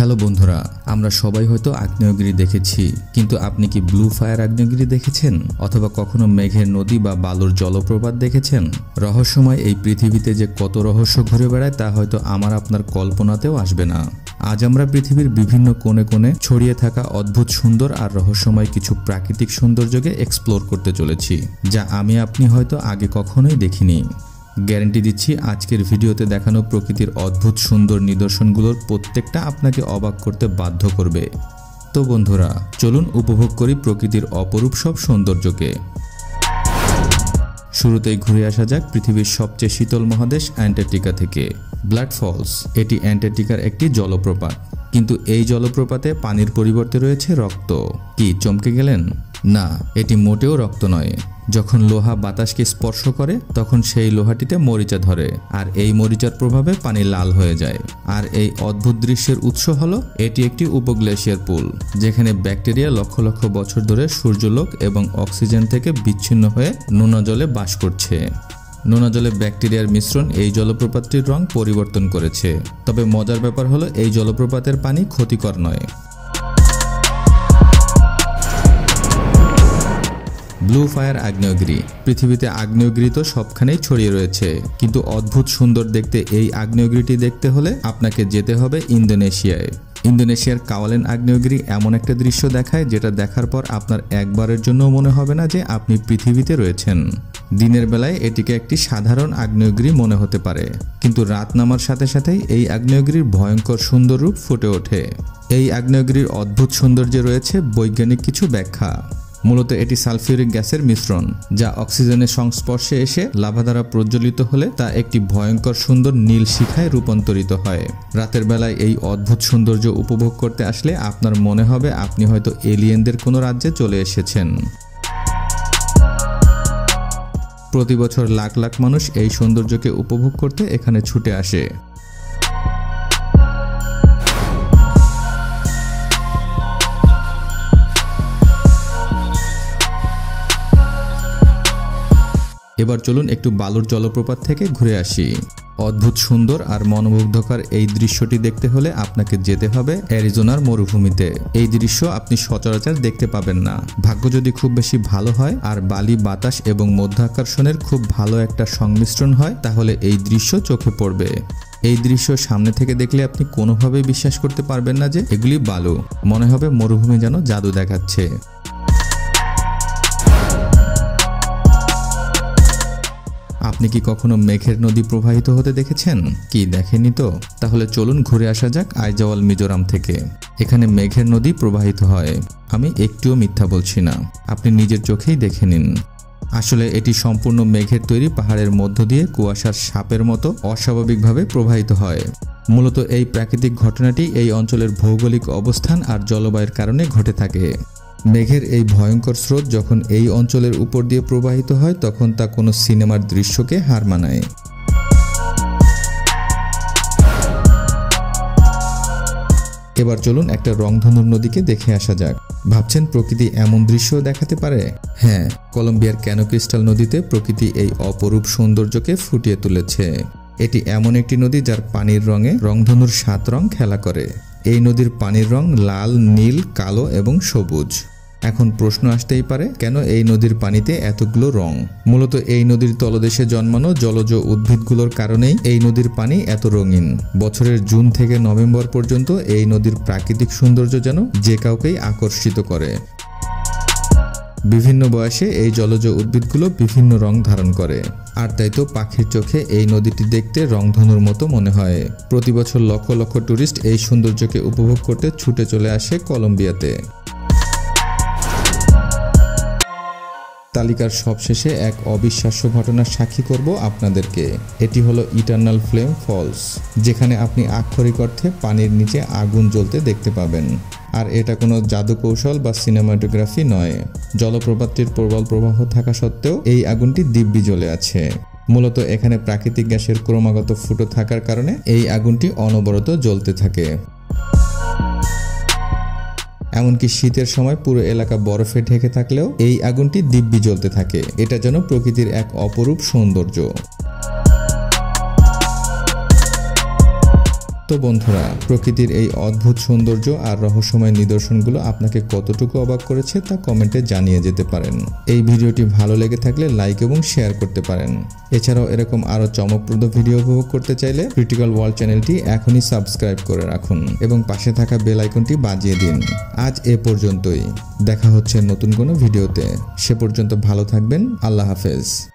Hello বন্ধুরা, আমরা সবাই হয়তো আগ্নেয়গিরি দেখেছি, কিন্তু আপনি কি ব্লু ফায়ার আগ্নেয়গিরি দেখেছেন? অথবা কখনো মেঘের নদী বা বালুর জলপ্রপাত দেখেছেন? রহস্যময় এই পৃথিবীতে যে কত রহস্য ঘুরে বেড়ায় তা হয়তো আমার আপনার কল্পনাতেও আসবে না। আজ আমরা পৃথিবীর বিভিন্ন কোণে কোণে ছড়িয়ে থাকা অদ্ভুত সুন্দর আর রহস্যময় কিছু প্রাকৃতিক সৌন্দর্যকে এক্সপ্লোর করতে চলেছি, যা আমি আপনি হয়তো আগে কখনোই দেখিনি। গ্যারান্টি দিচ্ছি আজকের ভিডিওতে দেখানো প্রকৃতির অদ্ভুত সুন্দর নিদর্শনগুলোর প্রত্যেকটা আপনাকে অবাক করতে বাধ্য করবে। তো বন্ধুরা, চলুন উপভোগ করি প্রকৃতির অপরূপ সব সৌন্দর্যকে। শুরুতেই ঘুরে আসা যাক পৃথিবীর সবচেয়ে শীতল মহাদেশ অ্যান্টার্কটিকা থেকে। ব্লাড ফলস, এটি অ্যান্টার্কটিকার একটি জলপ্রপাত, কিন্তু এই জলপ্রপাতে পানির পরিবর্তে রয়েছে রক্ত। কি চমকে গেলেন? না, এটি মোটেও রক্ত নয়। যখন লোহা বাতাসকে স্পর্শ করে তখন সেই লোহাটিতে মরিচা ধরে, আর এই মরিচার প্রভাবে পানি লাল হয়ে যায়। আর এই অদ্ভুত দৃশ্যের উৎস হলো এটি একটি উপগ্লেশিয়ার পুল, যেখানে ব্যাকটেরিয়া লক্ষ লক্ষ বছর ধরে সূর্যালোক এবং অক্সিজেন থেকে বিচ্ছিন্ন হয়ে নোনা জলে বাস করছে। নোনা জলে ব্যাকটেরিয়ার মিশ্রণ এই জলপ্রপাতটির রং পরিবর্তন করেছে। তবে মজার ব্যাপার হলো এই জলপ্রপাতের পানি ক্ষতিকর নয়। ব্লু ফায়ার আগ্নেয়গিরি। পৃথিবীতে আগ্নেয়গিরি তো সবখানেই ছড়িয়ে রয়েছে, কিন্তু অদ্ভুত সুন্দর দেখতে এই আগ্নেয়গিরিটি দেখতে হলে আপনাকে যেতে হবে ইন্দোনেশিয়ায়। ইন্দোনেশিয়ার কাওয়ালেন আগ্নেয়গিরি এমন একটা দৃশ্য দেখায় যেটা দেখার পর আপনার একবারের জন্য মনে হবে না যে আপনি পৃথিবীতে রয়েছেন। দিনের বেলায় এটিকে একটি সাধারণ আগ্নেয়গিরি মনে হতে পারে, কিন্তু রাত নামার সাথে সাথেই এই আগ্নেয়গিরির ভয়ঙ্কর সুন্দর রূপ ফুটে ওঠে। এই আগ্নেয়গিরির অদ্ভুত সৌন্দর্যে রয়েছে বৈজ্ঞানিক কিছু ব্যাখ্যা। মূলত এটি সালফিউরিক গ্যাসের মিশ্রণ, যা অক্সিজেনের সংস্পর্শে এসে লাভা দ্বারা প্রজ্বলিত হলে তা একটি ভয়ঙ্কর সুন্দর নীল শিখায় রূপান্তরিত হয়। রাতের বেলায় এই অদ্ভুত সৌন্দর্য উপভোগ করতে আসলে আপনার মনে হবে আপনি হয়তো এলিয়েনদের কোনো রাজ্যে চলে এসেছেন। প্রতি বছর লাখ লাখ মানুষ এই সৌন্দর্যকে উপভোগ করতে এখানে ছুটে আসে। এবার চলুন একটু বালুর জলপ্রপাত থেকে ঘুরে আসি। অদ্ভুত সুন্দর আর মনোমুগ্ধকর এই দৃশ্যটি দেখতে হলে আপনাকে যেতে হবে অ্যারিজোনার মরুভূমিতে। এই দৃশ্য আপনি সচরাচর দেখতে পাবেন না। ভাগ্য যদি খুব বেশি ভালো হয় আর বালি, বাতাস এবং মধ্যাকর্ষণের খুব ভালো একটা সংমিশ্রণ হয়, তাহলে এই দৃশ্য চোখে পড়বে। এই দৃশ্য সামনে থেকে দেখলে আপনি কোনোভাবেই বিশ্বাস করতে পারবেন না যে এগুলি বালু। মনে হবে মরুভূমি যেন জাদু দেখাচ্ছে। আপনি কি কখনো মেঘের নদী প্রবাহিত হতে দেখেছেন? কি দেখেনি তো? তাহলে চলুন ঘুরে আসা যাক আইজওয়াল, মিজোরাম থেকে। এখানে মেঘের নদী প্রবাহিত হয়। আমি একটুও মিথ্যা বলছি না, আপনি নিজের চোখেই দেখে নিন। আসলে এটি সম্পূর্ণ মেঘের তৈরি পাহাড়ের মধ্য দিয়ে কুয়াশার সাপের মতো অস্বাভাবিকভাবে প্রবাহিত হয়। মূলত এই প্রাকৃতিক ঘটনাটি এই অঞ্চলের ভৌগোলিক অবস্থান আর জলবায়ুর কারণে ঘটে থাকে। মেঘের এই ভয়ঙ্কর স্রোত যখন এই অঞ্চলের উপর দিয়ে প্রবাহিত হয় তখন তা কোনো সিনেমার দৃশ্যকে হার মানায়। এবার চলুন একটা রংধনুর নদীকে দেখে আসা যাক। ভাবছেন প্রকৃতি এমন দৃশ্য দেখাতে পারে? হ্যাঁ, কলম্বিয়ার ক্যানো ক্রিস্টাল নদীতে প্রকৃতি এই অপরূপ সৌন্দর্যকে ফুটিয়ে তুলেছে। এটি এমন একটি নদী যার পানির রঙে রংধনুর 7 রং খেলা করে। এই নদীর পানির রং লাল, নীল, কালো এবং সবুজ। এখন প্রশ্ন আসতেই পারে, কেন এই নদীর পানিতে এতগুলো রং? মূলত এই নদীর তলদেশে জন্মানো জলজ উদ্ভিদগুলোর কারণেই এই নদীর পানি এত রঙিন। বছরের জুন থেকে নভেম্বর পর্যন্ত এই নদীর প্রাকৃতিক সৌন্দর্য যেন যে কাউকেই আকর্ষিত করে। বিভিন্ন বয়সে এই জলজ উদ্ভিদগুলো বিভিন্ন রং ধারণ করে, আর তাই তো পাখির চোখে এই নদীটি দেখতে রংধনুর মতো মনে হয়। প্রতি বছর লক্ষ লক্ষ টুরিস্ট এই সৌন্দর্যকে উপভোগ করতে ছুটে চলে আসে কলম্বিয়াতে। তালিকার সবশেষে এক অবিশ্বাস্য ঘটনার সাক্ষী করব আপনাদেরকে। এটি হলো ইটারনাল ফ্লেম ফলস, যেখানে আপনি আক্ষরিক অর্থে পানির নিচে আগুন জ্বলতে দেখতে পাবেন। আর এটা কোনো জাদু কৌশল বা সিনেমাটোগ্রাফি নয়। জলপ্রপাতটির প্রবল প্রবাহ থাকা সত্ত্বেও এই আগুনটি দিব্যি জ্বলে আছে। মূলত এখানে প্রাকৃতিক গ্যাসের ক্রমাগত ফুটো থাকার কারণে এই আগুনটি অনবরত জ্বলতে থাকে। এমনকি শীতের সময় পুরো এলাকা বরফে ঢেকে থাকলেও এই আগুনটি দিব্যি জ্বলতে থাকে। এটা যেন প্রকৃতির এক অপরূপ সৌন্দর্য। তো বন্ধুরা, প্রকৃতির এই অদ্ভুত সৌন্দর্য আর রহস্যময় নিদর্শনগুলো আপনাকে কতটুকু অবাক করেছে তা কমেন্টে জানিয়ে যেতে পারেন। এই ভিডিওটি ভালো লেগে থাকলে লাইক এবং শেয়ার করতে পারেন। এছাড়াও এরকম আরও চমকপ্রদ ভিডিও উপভোগ করতে চাইলে ক্রিটিক্যাল ওয়ার্ল্ড চ্যানেলটি এখনই সাবস্ক্রাইব করে রাখুন এবং পাশে থাকা বেল আইকনটি বাজিয়ে দিন। আজ এ পর্যন্তই, দেখা হচ্ছে নতুন কোনো ভিডিওতে। সে পর্যন্ত ভালো থাকবেন। আল্লাহ হাফেজ।